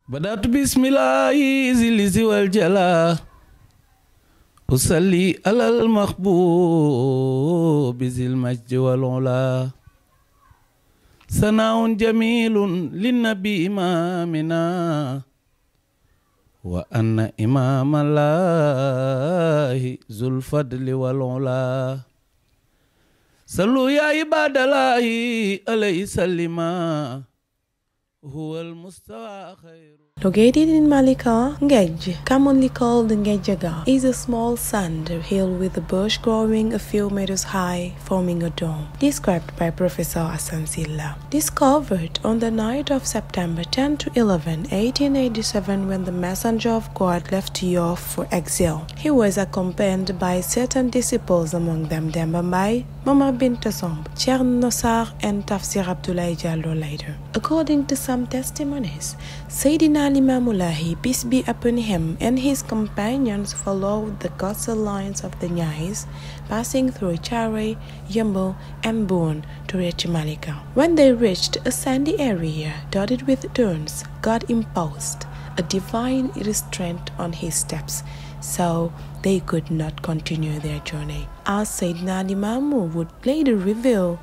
بدأت بسم الله ذي العز والجلال أصلي على المحبوب ذي المجد والعلا ثناء جميل للنبي إمامنا وأن إمام الله ذو الفضل والعلا صلوا يا عباد الله عليه سلما هو المستوى خير. Located in Malika, Ngej, commonly called Ngejaga, is a small sand hill with a bush growing a few meters high, forming a dome, described by Professor Asansilla. Discovered on the night of September 10 to 11, 1887, when the messenger of God left Yoff for exile. He was accompanied by certain disciples, among them Demba Mbaye, Mama Binta Somb, Thierno Sarr, and Tafsir Abdoulaye Diallo later. According to some testimonies, Seydina Limamou Laye, peace be upon him, and his companions followed the coastal lines of the Niayes, passing through Thiaroye, Yeumbeul, and Boune to reach Malika. When they reached a sandy area dotted with dunes, God imposed a divine restraint on his steps, so they could not continue their journey. As Seydina Limamou would later reveal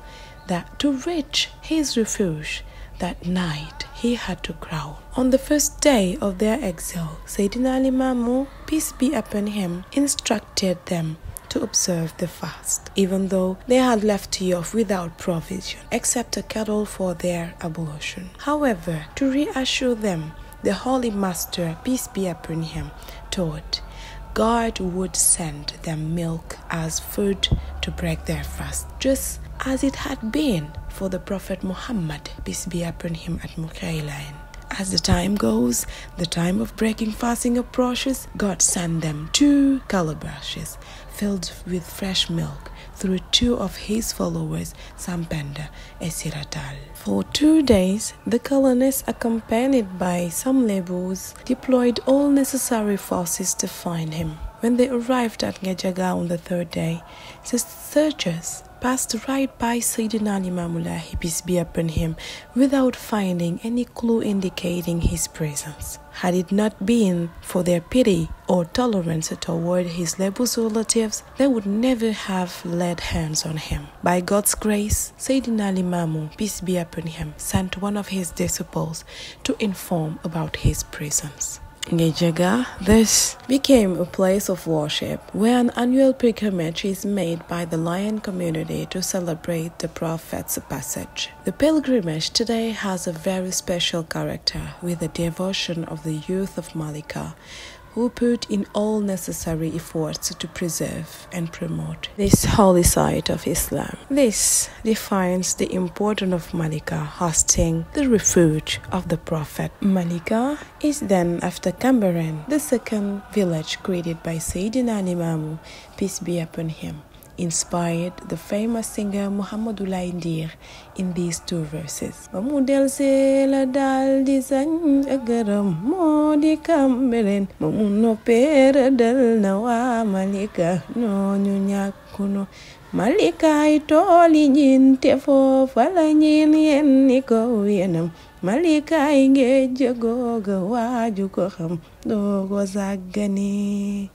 that to reach his refuge that night he had to crawl. On the first day of their exile, Seydina Limamou, peace be upon him, instructed them to observe the fast, even though they had left Yoff without provision, except a kettle for their ablution. However, to reassure them, the Holy Master, peace be upon him, taught God would send them milk as food to break their fast, just as it had been for the Prophet Muhammad, peace be upon him, at Mukailain. As the time goes, the time of breaking fasting approaches, God sent them 2 calabashes filled with fresh milk through 2 of his followers, Sampenda and Siratal. For 2 days, the colonists, accompanied by some laborers, deployed all necessary forces to find him. When they arrived at Ngejaga on the 3rd day, the searchers passed right by Seydina Limamou Laye, peace be upon him, without finding any clue indicating his presence. Had it not been for their pity or tolerance toward his label's relatives, they would never have laid hands on him. By God's grace, Seydina Limamou, peace be upon him, sent one of his disciples to inform about his presence. Ngejaga thus became a place of worship where an annual pilgrimage is made by the Lion community to celebrate the Prophet's passage. The pilgrimage today has a very special character with the devotion of the youth of Malika, who put in all necessary efforts to preserve and promote this holy site of Islam. This defines the importance of Malika hosting the refuge of the Prophet. Malika is then, after Camberen, the second village created by Seydina Limamou, peace be upon him, inspired the famous singer Mouhamadou Laye Ndir in these 2 verses. Mamudel se la dal di sañ agaram modi Camberen mamuno pera dal na wa Malika no ñu ñakuno Malika ay toli ñin te fofa la ñin yen ni ko yenam Malika ay ngeej goga waaju ko xam do go sàggane.